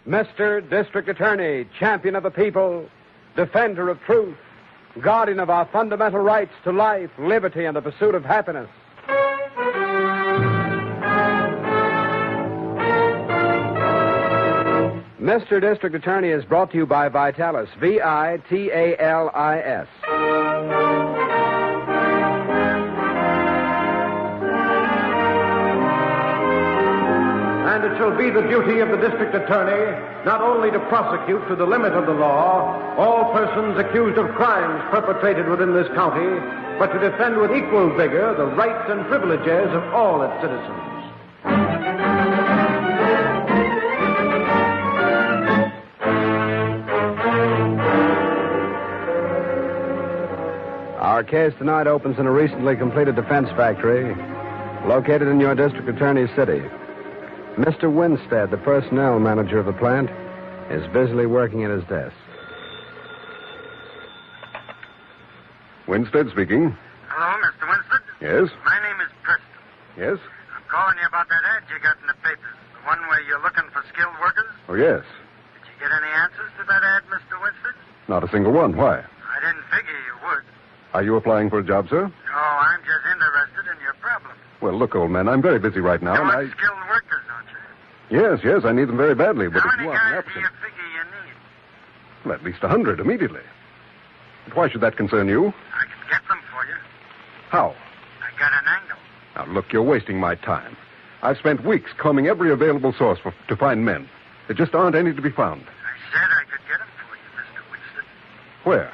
Mr. District Attorney, champion of the people, defender of truth, guardian of our fundamental rights to life, liberty, and the pursuit of happiness. Mr. District Attorney is brought to you by Vitalis, Vitalis. And it shall be the duty of the District Attorney not only to prosecute to the limit of the law all persons accused of crimes perpetrated within this county, but to defend with equal vigor the rights and privileges of all its citizens. Our case tonight opens in a recently completed defense factory located in your district attorney's city. Mr. Winstead, the personnel manager of the plant, is busily working at his desk. Winstead speaking. Hello, Mr. Winstead? Yes? My name is Preston. Yes? I'm calling you about that ad you got in the papers. The one where you're looking for skilled workers. Oh, yes. Did you get any answers to that ad, Mr. Winstead? Not a single one. Why? I didn't figure you would. Are you applying for a job, sir? No, I'm just interested in your problem. Well, look, old man, I'm very busy right now, You and want skilled workers, don't you? Yes, I need them very badly, but How if many you want an guys do applicant... you figure you need? Well, at least 100 immediately. But why should that concern you? I can get them for you. How? I got an angle. Now, look, you're wasting my time. I've spent weeks combing every available source to find men. There just aren't any to be found. I said I could get them for you, Mr. Winstead. Where?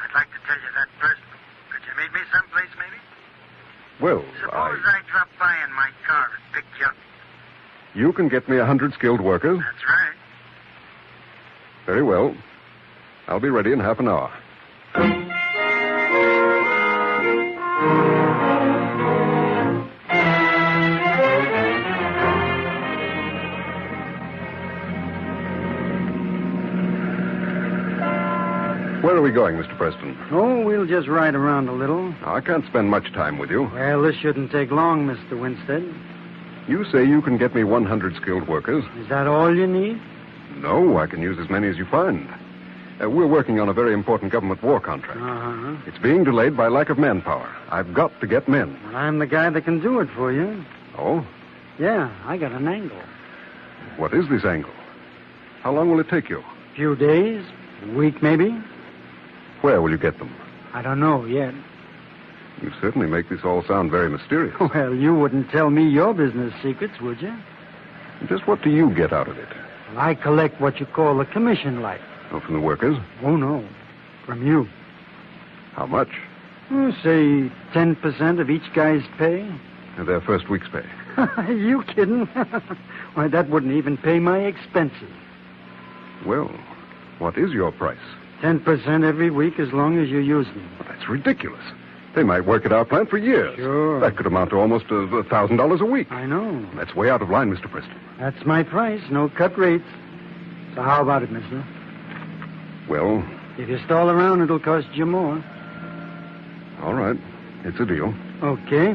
I'd like to tell you that personally. Could you meet me someplace, maybe? Well, Suppose I drop by in my car and pick you up. You can get me 100 skilled workers? That's right. Very well. I'll be ready in half an hour. Where are we going, Mr. Preston? Oh, we'll just ride around a little. Now, I can't spend much time with you. Well, this shouldn't take long, Mr. Winstead. You say you can get me 100 skilled workers. Is that all you need? No, I can use as many as you find. We're working on a very important government war contract. Uh-huh. It's being delayed by lack of manpower. I've got to get men. Well, I'm the guy that can do it for you. Oh? Yeah, I got an angle. What is this angle? How long will it take you? A few days, a week maybe. Where will you get them? I don't know yet. You certainly make this all sound very mysterious. Well, you wouldn't tell me your business secrets, would you? Just what do you get out of it? Well, I collect what you call a commission like. Oh, from the workers? Oh, no. From you. How much? Say 10% of each guy's pay. Their first week's pay. You kidding? Why, that wouldn't even pay my expenses. Well, what is your price? 10% every week as long as you use them. Well, that's ridiculous. They might work at our plant for years. Sure. That could amount to almost $1,000 a week. I know. That's way out of line, Mr. Preston. That's my price. No cut rates. So how about it, mister? Well... If you stall around, it'll cost you more. All right. It's a deal. Okay.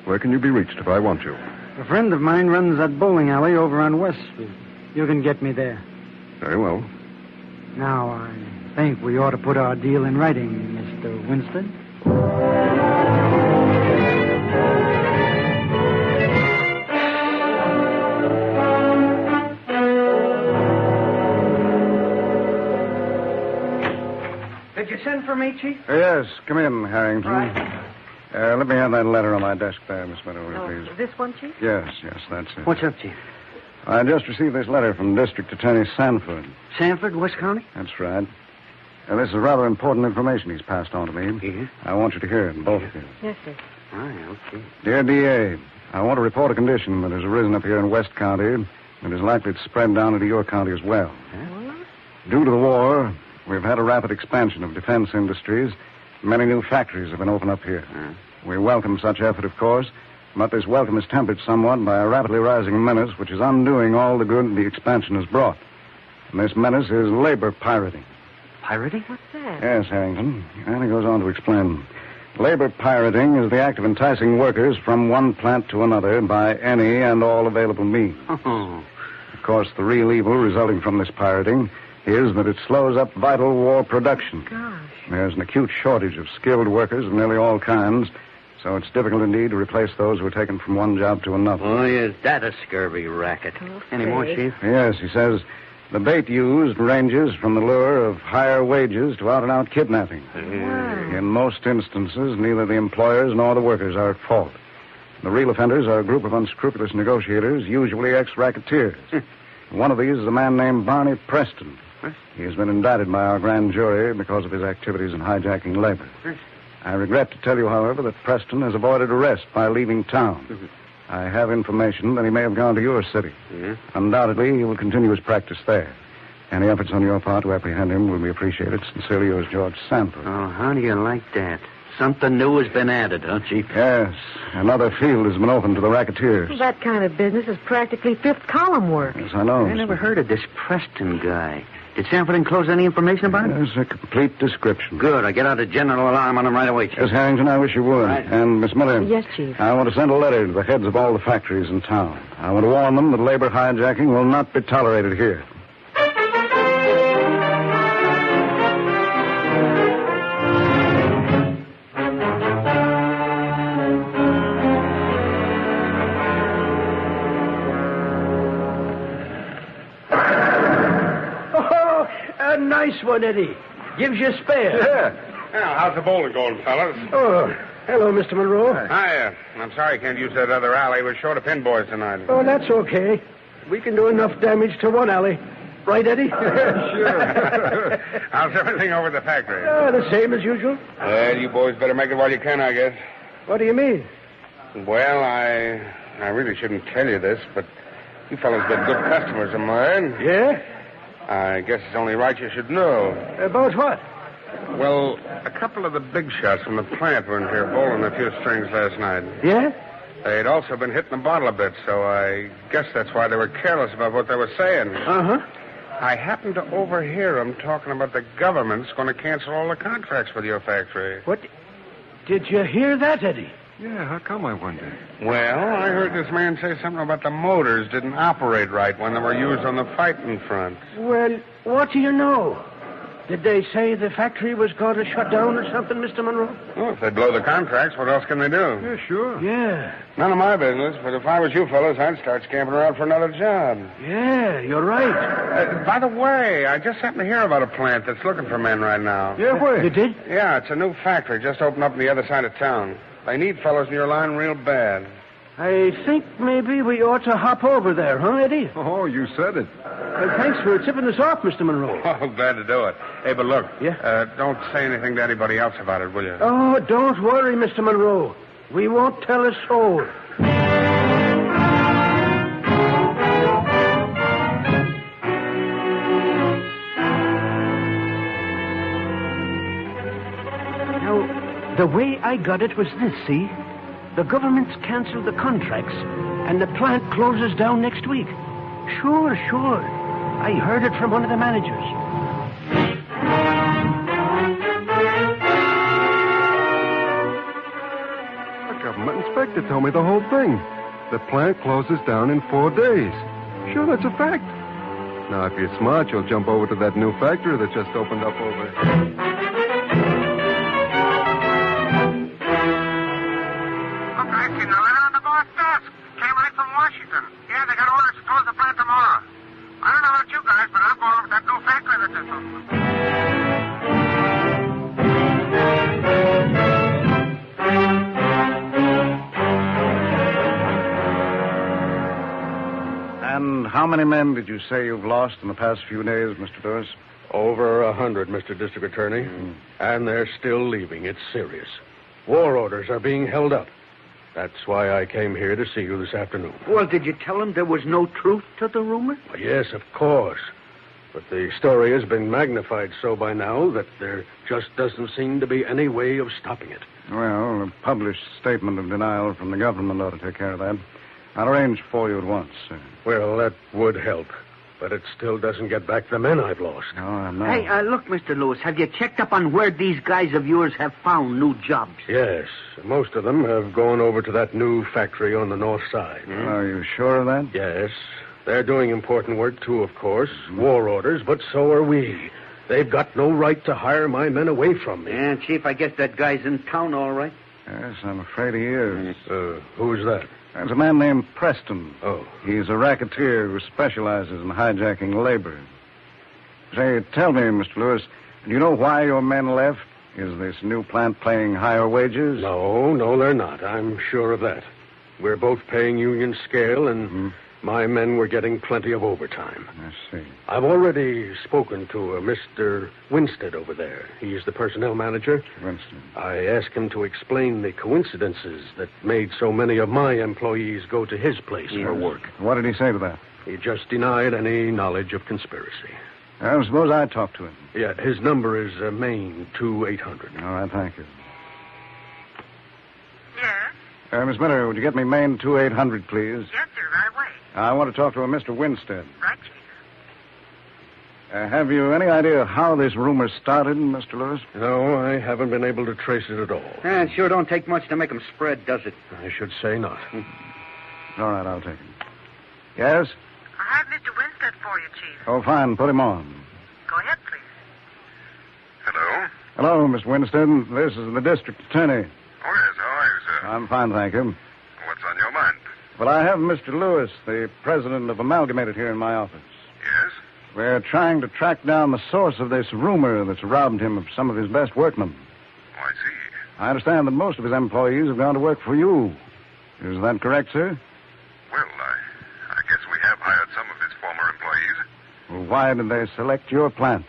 Where can you be reached if I want you? A friend of mine runs that bowling alley over on West Street. You can get me there. Very well. Now, I think we ought to put our deal in writing, Mr. Winstead. Did you send for me, Chief? Yes, come in, Harrington. Right. Let me have that letter on my desk there, Miss Miller, please. This one, Chief? Yes, that's it. What's up, Chief? I just received this letter from District Attorney Sanford. Sanford, West County? That's right. This is rather important information he's passed on to me. Yes? I want you to hear it, both of you. Yes, sir. Aye, okay. Dear D.A., I want to report a condition that has arisen up here in West County and is likely to spread down into your county as well. Huh? Due to the war, we've had a rapid expansion of defense industries. Many new factories have been opened up here. We welcome such effort, of course, but this welcome is tempered somewhat by a rapidly rising menace which is undoing all the good the expansion has brought. And this menace is labor pirating. Pirating? What's that? Yes, Harrington. And he goes on to explain. Labor pirating is the act of enticing workers from one plant to another by any and all available means. Oh. Of course, the real evil resulting from this pirating is that it slows up vital war production. Gosh. There's an acute shortage of skilled workers of nearly all kinds, so it's difficult indeed to replace those who are taken from one job to another. Oh, is that a scurvy racket? Any more, Chief? Yes, he says the bait used ranges from the lure of higher wages to out-and-out kidnapping. In most instances, neither the employers nor the workers are at fault. The real offenders are a group of unscrupulous negotiators, usually ex-racketeers. One of these is a man named Barney Preston. He has been indicted by our grand jury because of his activities in hijacking labor. I regret to tell you, however, that Preston has avoided arrest by leaving town. I have information that he may have gone to your city. Undoubtedly, he will continue his practice there. Any efforts on your part to apprehend him will be appreciated. Sincerely yours, George Sanford. Oh, how do you like that? Something new has been added, huh, Chief? Yes. Another field has been opened to the racketeers. That kind of business is practically fifth column work. Yes, I know. I never heard of this Preston guy. Did Sanford enclose any information about him? There's a complete description. Good. I get out a general alarm on him right away, Chief. Yes, Harrington, I wish you would. Right. And, Miss Miller. Yes, Chief. I want to send a letter to the heads of all the factories in town. I want to warn them that labor hijacking will not be tolerated here. Nice one, Eddie. Gives you a spare. Yeah. Now, how's the bowling going, fellas? Oh, hello, Mr. Monroe. Hi. I'm sorry I can't use that other alley. We're short of pin boys tonight. Oh, that's okay. We can do enough damage to one alley. Right, Eddie? Sure. How's everything over at the factory? The same as usual. Well, you boys better make it while you can, I guess. What do you mean? Well, I really shouldn't tell you this, but you fellas been good customers of mine. Yeah? I guess it's only right you should know. About what? Well, a couple of the big shots from the plant were in here bowling a few strings last night. Yeah? They'd also been hitting the bottle a bit, so I guess that's why they were careless about what they were saying. Uh-huh. I happened to overhear them talking about the government's going to cancel all the contracts with your factory. What? Did you hear that, Eddie? Yeah, how come, I wonder? Well, I heard this man say something about the motors didn't operate right when they were used on the fighting front. Well, what do you know? Did they say the factory was going to shut down or something, Mr. Monroe? Well, if they blow the contracts, what else can they do? Yeah, sure. Yeah. None of my business, but if I was you fellas, I'd start scampering around for another job. Yeah, you're right. By the way, I just happened to hear about a plant that's looking for men right now. Yeah, where? You did? Yeah, it's a new factory just opened up on the other side of town. They need fellows in your line real bad. I think maybe we ought to hop over there, huh, Eddie? Oh, you said it. Thanks for tipping us off, Mr. Monroe. Oh, glad to do it. Hey, but look. Yeah? Don't say anything to anybody else about it, will you? Oh, don't worry, Mr. Monroe. We won't tell a soul. Now, the way I got it was this, see? The government's canceled the contracts, and the plant closes down next week. Sure. I heard it from one of the managers. The government inspector told me the whole thing. The plant closes down in 4 days. Sure, that's a fact. Now, if you're smart, you'll jump over to that new factory that just opened up over... Washington. Yeah, they got orders to close the plant tomorrow. I don't know about you guys, but I'm going over to that new factory that just opened. And how many men did you say you've lost in the past few days, Mr. Lewis? Over 100, Mr. District Attorney. And they're still leaving. It's serious. War orders are being held up. That's why I came here to see you this afternoon. Well, did you tell him there was no truth to the rumor? Well, yes, of course. But the story has been magnified so by now that there just doesn't seem to be any way of stopping it. Well, a published statement of denial from the government ought to take care of that. I'll arrange for you at once. Well, that would help. But it still doesn't get back the men I've lost. No, I'm not. Hey, look, Mr. Lewis, have you checked up on where these guys of yours have found new jobs? Yes. Most of them have gone over to that new factory on the north side. Are you sure of that? Yes. They're doing important work, too, of course. War orders, but so are we. They've got no right to hire my men away from me. Yeah, Chief, I guess that guy's in town all right. Yes, I'm afraid he is. Who's that? There's a man named Preston. Oh. He's a racketeer who specializes in hijacking labor. Say, tell me, Mr. Lewis, do you know why your men left? Is this new plant paying higher wages? No, they're not. I'm sure of that. We're both paying union scale, and my men were getting plenty of overtime. I see. I've already spoken to Mr. Winstead over there. He's the personnel manager. Winston. I asked him to explain the coincidences that made so many of my employees go to his place for work. What did he say to that? He just denied any knowledge of conspiracy. I suppose I talk to him. Yeah, his number is Maine 2800. All right, thank you. Yes? Miss Miller, would you get me Maine 2800, please? Yes, sir, right away. I want to talk to a Mr. Winstead. Right, Chief. Have you any idea how this rumor started, Mr. Lewis? No, I haven't been able to trace it at all. It sure don't take much to make them spread, does it? I should say not. All right, I'll take it. Yes? I have Mr. Winstead for you, Chief. Oh, fine. Put him on. Go ahead, please. Hello? Hello, Mr. Winstead. This is the district attorney. Oh, yes. How are you, sir? I'm fine, thank you. What's on your mind? Well, I have Mr. Lewis, the president of Amalgamated, here in my office. Yes? We're trying to track down the source of this rumor that's robbed him of some of his best workmen. Oh, I see. I understand that most of his employees have gone to work for you. Is that correct, sir? Well, I guess we have hired some of his former employees. Well, why did they select your plant?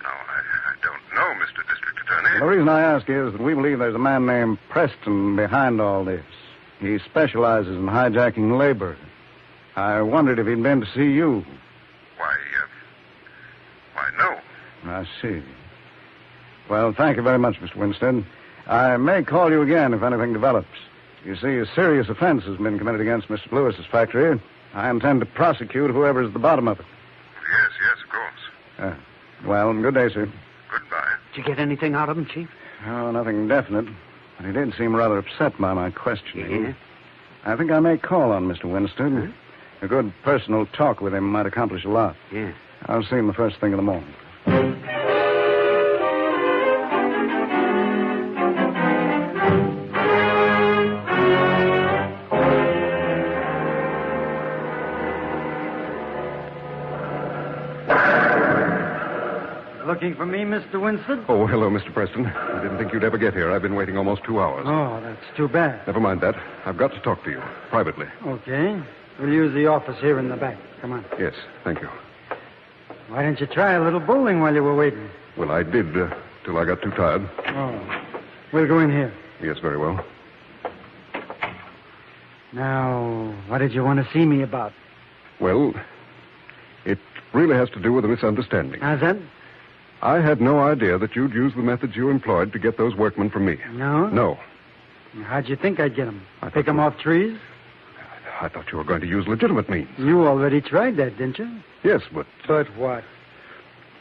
No, I don't know, Mr. District Attorney. The reason I ask is that we believe there's a man named Preston behind all this. He specializes in hijacking labor. I wondered if he'd been to see you. Why, no. I see. Well, thank you very much, Mr. Winstead. I may call you again if anything develops. You see, a serious offense has been committed against Mr. Lewis's factory. I intend to prosecute whoever's at the bottom of it. Yes, of course. Well, good day, sir. Goodbye. Did you get anything out of him, Chief? Oh, nothing definite. But he did seem rather upset by my questioning. Yeah? I think I may call on Mr. Winstead. Huh? A good personal talk with him might accomplish a lot. Yeah. I'll see him the first thing in the morning. Looking for me, Mr. Winstead? Oh, hello, Mr. Preston. I didn't think you'd ever get here. I've been waiting almost 2 hours. Oh, that's too bad. Never mind that. I've got to talk to you, privately. Okay. We'll use the office here in the back. Come on. Yes, thank you. Why didn't you try a little bowling while you were waiting? Well, I did, till I got too tired. Oh. We'll go in here. Yes, very well. Now, what did you want to see me about? Well, it really has to do with a misunderstanding. How's that? I had no idea that you'd use the methods you employed to get those workmen from me. No? No. How'd you think I'd get them? Pick them off trees? I thought you were going to use legitimate means. You already tried that, didn't you? Yes, but... But what?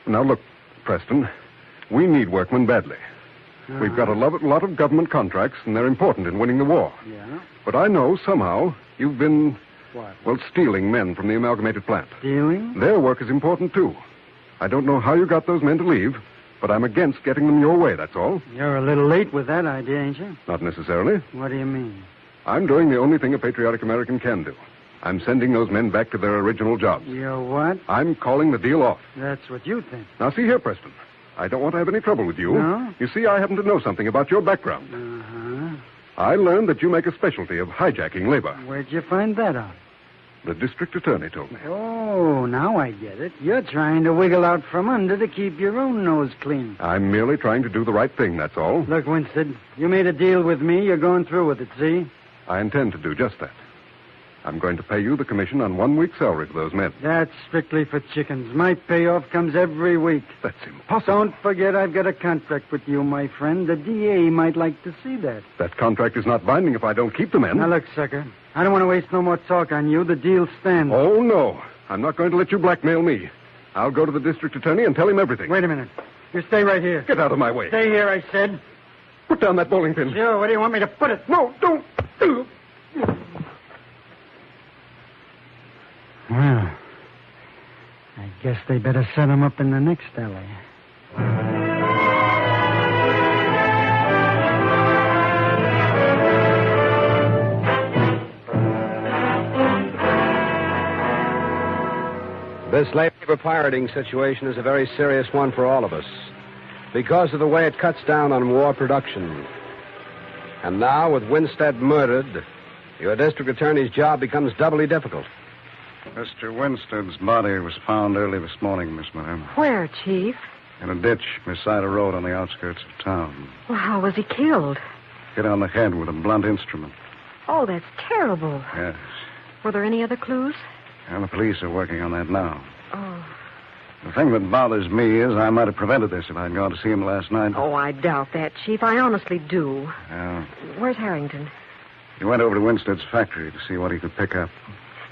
Now, look, Preston, we need workmen badly. We've got a lot of government contracts, and they're important in winning the war. Yeah? But I know somehow you've been... What? Well, stealing men from the amalgamated plant. Stealing? Their work is important, too. I don't know how you got those men to leave, but I'm against getting them your way, that's all. You're a little late with that idea, ain't you? Not necessarily. What do you mean? I'm doing the only thing a patriotic American can do. I'm sending those men back to their original jobs. You're what? I'm calling the deal off. That's what you think. Now, see here, Preston. I don't want to have any trouble with you. No? You see, I happen to know something about your background. Uh-huh. I learned that you make a specialty of hijacking labor. Where'd you find that out? The district attorney told me. Oh, now I get it. You're trying to wiggle out from under to keep your own nose clean. I'm merely trying to do the right thing, that's all. Look, Winstead, you made a deal with me. You're going through with it, see? I intend to do just that. I'm going to pay you the commission on 1 week's salary for those men. That's strictly for chickens. My payoff comes every week. That's impossible. Don't forget I've got a contract with you, my friend. The DA might like to see that. That contract is not binding if I don't keep the men. Now, look, sucker. I don't want to waste no more talk on you. The deal stands. Oh, no. I'm not going to let you blackmail me. I'll go to the district attorney and tell him everything. Wait a minute. You stay right here. Get out of my way. Stay here, I said. Put down that bowling pin. Sure, where do you want me to put it? No, don't. I guess they better set him up in the next alley. This labor pirating situation is a very serious one for all of us because of the way it cuts down on war production. And now, with Winstead murdered, your district attorney's job becomes doubly difficult. Mr. Winstead's body was found early this morning, Miss Miller. Where, Chief? In a ditch beside a road on the outskirts of town. Well, how was he killed? Hit on the head with a blunt instrument. Oh, that's terrible. Yes. Were there any other clues? And the police are working on that now. Oh. The thing that bothers me is I might have prevented this if I'd gone to see him last night. Oh, I doubt that, Chief. I honestly do. Yeah. Where's Harrington? He went over to Winstead's factory to see what he could pick up.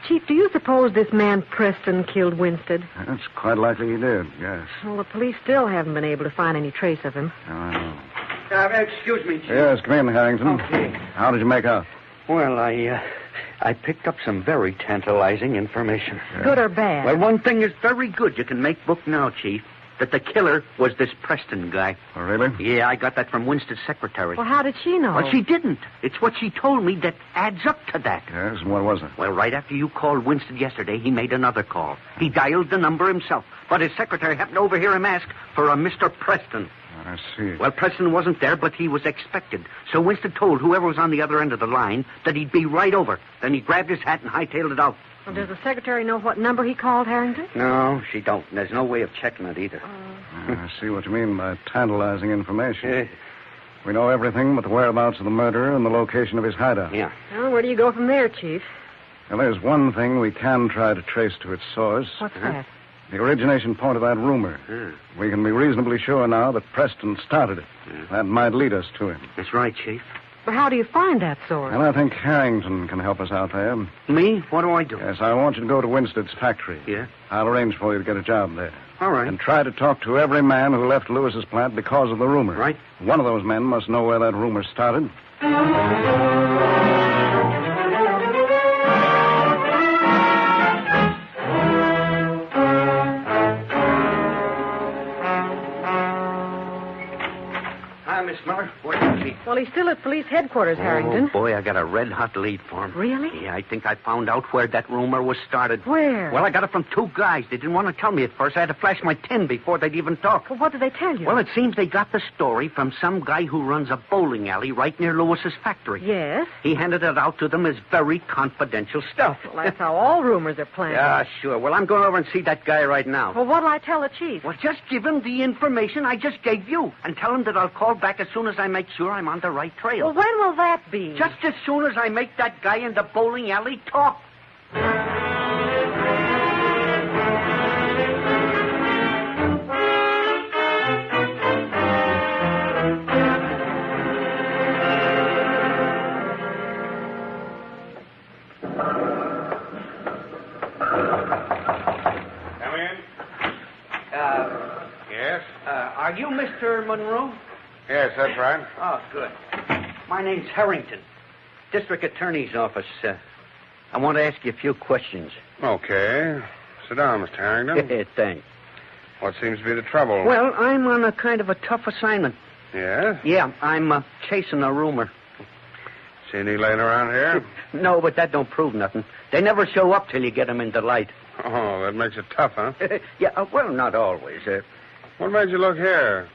Chief, do you suppose this man Preston killed Winstead? That's quite likely he did, yes. Well, the police still haven't been able to find any trace of him. Oh, I know. Excuse me, Chief. Yes, come in, Harrington. Okay. How did you make out? Well, I picked up some very tantalizing information. Good or bad? Well, one thing is very good. You can make book now, Chief. That the killer was this Preston guy. Oh, really? Yeah, I got that from Winstead's secretary. Well, how did she know? Well, she didn't. It's what she told me that adds up to that. Yes, and what was it? Well, right after you called Winstead yesterday, he made another call. He dialed the number himself, but his secretary happened to overhear him ask for a Mr. Preston. I see. Well, Preston wasn't there, but he was expected. So Winstead told whoever was on the other end of the line that he'd be right over. Then he grabbed his hat and hightailed it out. Well, does the secretary know what number he called, Harrington? No, she don't. There's no way of checking it either. I see what you mean by tantalizing information. We know everything but the whereabouts of the murderer and the location of his hideout. Yeah. Well, where do you go from there, Chief? Well, there's one thing we can try to trace to its source. What's that? The origination point of that rumor. We can be reasonably sure now that Preston started it. That might lead us to him. That's right, Chief. But how do you find that source? And I think Harrington can help us out there. Me? What do I do? Yes, I want you to go to Winstead's factory. Yeah? I'll arrange for you to get a job there. All right. And try to talk to every man who left Lewis's plant because of the rumor. Right. One of those men must know where that rumor started. Hi, Miss Miller. What do you see? Well, he's still at police headquarters, Harrington. Oh, boy, I got a red-hot lead for him. Really? Yeah, I think I found out where that rumor was started. Where? Well, I got it from two guys. They didn't want to tell me at first. I had to flash my tin before they'd even talk. Well, what did they tell you? Well, it seems they got the story from some guy who runs a bowling alley right near Lewis's factory. Yes? He handed it out to them as very confidential stuff. Well, that's how all rumors are planted. Yeah, sure. Well, I'm going over and see that guy right now. Well, what'll I tell the chief? Well, just give him the information I just gave you and tell him that I'll call back as soon as I make sure I'm on the right trail. Well, when will that be? Just as soon as I make that guy in the bowling alley talk. Come in. Yes? Are you Mr. Monroe? Yes, that's right. Oh, good. My name's Harrington, District Attorney's Office. I want to ask you a few questions. Okay. Sit down, Mr. Harrington. Thanks. What seems to be the trouble? Well, I'm on a kind of a tough assignment. Yes? Yeah, I'm chasing a rumor. See any laying around here? No, but that don't prove nothing. They never show up till you get them into light. Oh, that makes it tough, huh? Yeah, well, not always. What made you look here?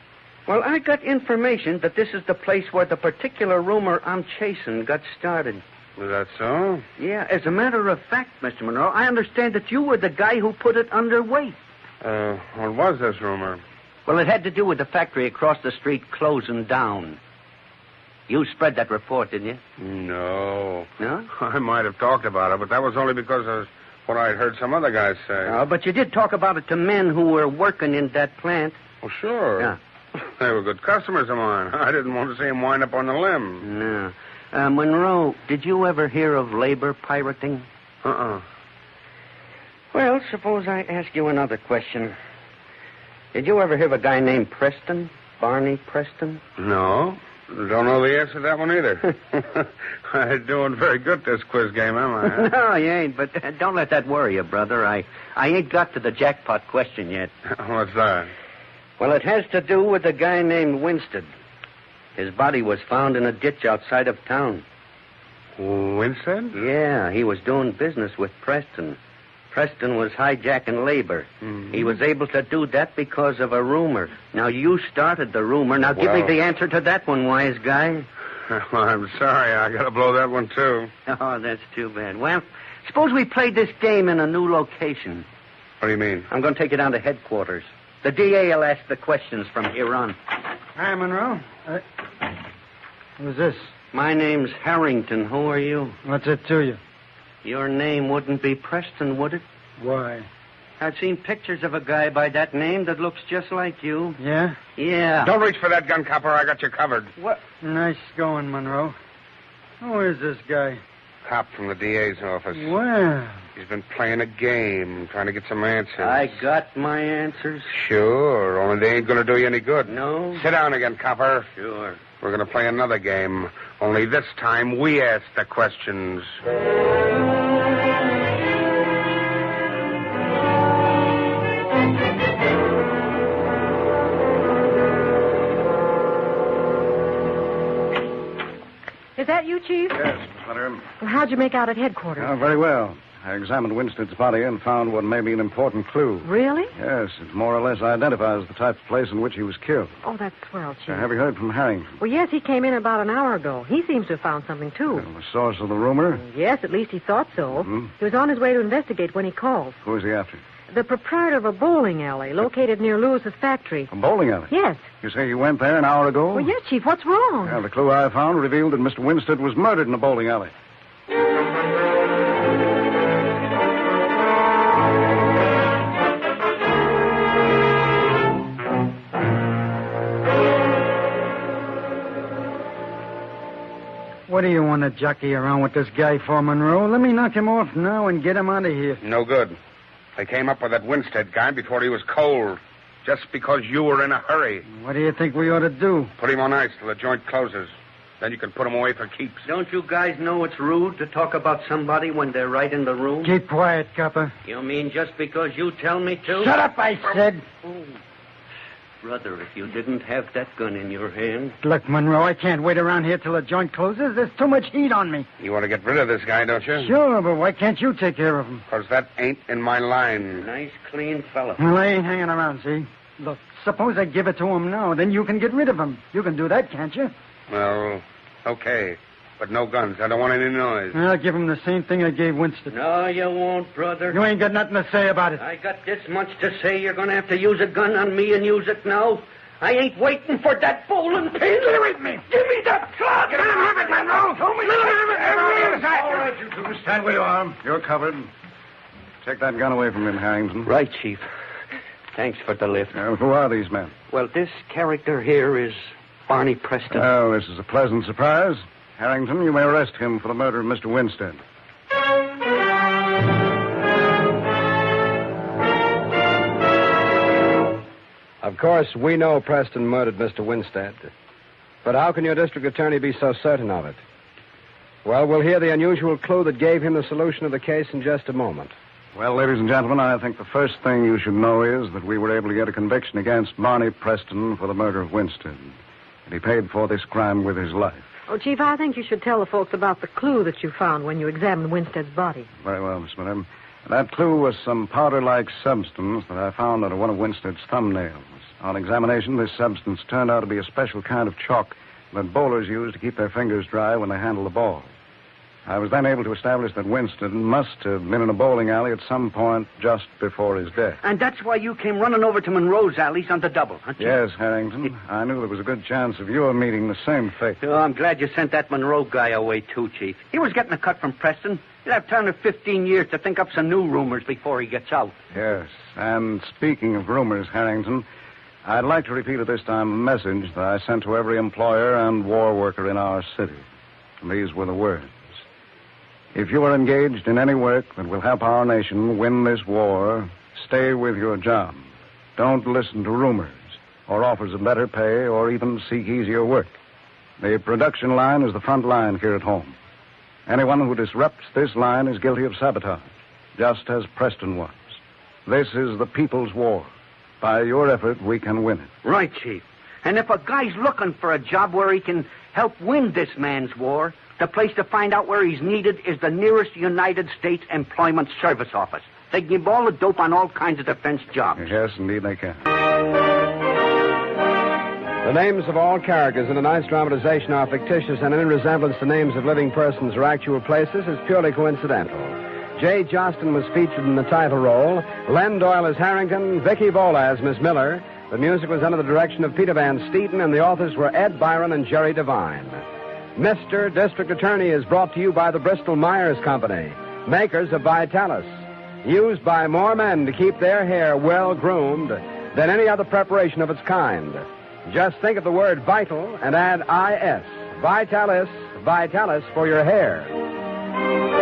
Well, I got information that this is the place where the particular rumor I'm chasing got started. Was that so? Yeah, as a matter of fact, Mr. Monroe, I understand that you were the guy who put it underway. What was this rumor? Well, it had to do with the factory across the street closing down. You spread that report, didn't you? No. No? I might have talked about it, but that was only because of what I'd heard some other guys say. But you did talk about it to men who were working in that plant. Oh, sure. Yeah. They were good customers of mine. I didn't want to see them wind up on the limb. No. Monroe, did you ever hear of labor pirating? Well, suppose I ask you another question. Did you ever hear of a guy named Preston? Barney Preston? No. Don't know the answer to that one either. I'm doing very good this quiz game, am I? No, you ain't, but don't let that worry you, brother. I ain't got to the jackpot question yet. What's that? Well, it has to do with a guy named Winstead. His body was found in a ditch outside of town. Winstead? Yeah, he was doing business with Preston. Preston was hijacking labor. Mm-hmm. He was able to do that because of a rumor. Now, you started the rumor. Now, give me the answer to that one, wise guy. Well, I'm sorry. I got to blow that one, too. Oh, that's too bad. Well, suppose we played this game in a new location. What do you mean? I'm going to take you down to headquarters. The DA will ask the questions from here on. Hi, Monroe. Who's this? My name's Harrington. Who are you? What's it to you? Your name wouldn't be Preston, would it? Why? I've seen pictures of a guy by that name that looks just like you. Yeah? Yeah. Don't reach for that gun, copper. I got you covered. What? Nice going, Monroe. Who is this guy? Cop from the DA's office. Well. He's been playing a game, trying to get some answers. I got my answers. Sure, only they ain't going to do you any good. No? Sit down again, copper. Sure. We're going to play another game, only this time we ask the questions. Is that you, Chief? Yes, Miss Hunter. Well, how'd you make out at headquarters? Oh, very well. I examined Winstead's body and found what may be an important clue. Really? Yes, it more or less identifies the type of place in which he was killed. Oh, that's swell, Chief. Have you heard from Harrington? Well, yes, he came in about an hour ago. He seems to have found something, too. Well, the source of the rumor? Yes, at least he thought so. Mm-hmm. He was on his way to investigate when he called. Who is he after? The proprietor of a bowling alley located near Lewis's factory. A bowling alley? Yes. You say he went there an hour ago? Well, yes, Chief. What's wrong? Well, the clue I found revealed that Mr. Winstead was murdered in a bowling alley. What do you want to jockey around with this guy for, Monroe? Let me knock him off now and get him out of here. No good. They came up with that Winstead guy before he was cold. Just because you were in a hurry. What do you think we ought to do? Put him on ice till the joint closes. Then you can put him away for keeps. Don't you guys know it's rude to talk about somebody when they're right in the room? Keep quiet, copper. You mean just because you tell me to? Shut up, I said. Oh. Brother, if you didn't have that gun in your hand... Look, Monroe, I can't wait around here till the joint closes. There's too much heat on me. You want to get rid of this guy, don't you? Sure, but why can't you take care of him? Because that ain't in my line. Nice, clean fella. Well, I ain't hanging around, see? Look, suppose I give it to him now. Then you can get rid of him. You can do that, can't you? Well, okay. But no guns. I don't want any noise. I'll give him the same thing I gave Winston. No, you won't, brother. You ain't got nothing to say about it. I got this much to say. You're going to have to use a gun on me and use it now. I ain't waiting for that bowling pin. Get away from me. Give me that club. Let him have it, Monroe. Let him have it. All right, you two. Stand where you are. You're covered. Take that gun away from him, Harrington. Right, Chief. Thanks for the lift. Who are these men? Well, this character here is Barney Preston. Oh, this is a pleasant surprise. Harrington, you may arrest him for the murder of Mr. Winstead. Of course, we know Preston murdered Mr. Winstead. But how can your district attorney be so certain of it? Well, we'll hear the unusual clue that gave him the solution of the case in just a moment. Well, ladies and gentlemen, I think the first thing you should know is that we were able to get a conviction against Barney Preston for the murder of Winstead. And he paid for this crime with his life. Oh, Chief, I think you should tell the folks about the clue that you found when you examined Winstead's body. Very well, Miss Miller. That clue was some powder-like substance that I found under one of Winstead's thumbnails. On examination, this substance turned out to be a special kind of chalk that bowlers use to keep their fingers dry when they handle the ball. I was then able to establish that Winstead must have been in a bowling alley at some point just before his death. And that's why you came running over to Monroe's alleys on the double, huh, Chief? Yes, Harrington. I knew there was a good chance of your meeting the same fate. Oh, I'm glad you sent that Monroe guy away, too, Chief. He was getting a cut from Preston. He'll have time of 15 years to think up some new rumors before he gets out. Yes, and speaking of rumors, Harrington, I'd like to repeat at this time a message that I sent to every employer and war worker in our city. And these were the words. If you are engaged in any work that will help our nation win this war, stay with your job. Don't listen to rumors or offers of better pay or even seek easier work. The production line is the front line here at home. Anyone who disrupts this line is guilty of sabotage, just as Preston was. This is the people's war. By your effort, we can win it. Right, Chief. And if a guy's looking for a job where he can help win this man's war, the place to find out where he's needed is the nearest United States Employment Service office. They can give all the dope on all kinds of defense jobs. Yes, indeed they can. The names of all characters in a nice dramatization are fictitious, and any resemblance to names of living persons or actual places is purely coincidental. Jay Jostin was featured in the title role. Len Doyle as Harrington, Vicky Vola as Miss Miller. The music was under the direction of Peter Van Steeten, and the authors were Ed Byron and Jerry Devine. Mr. District Attorney is brought to you by the Bristol Myers Company, makers of Vitalis, used by more men to keep their hair well-groomed than any other preparation of its kind. Just think of the word vital and add I-S. Vitalis, Vitalis for your hair.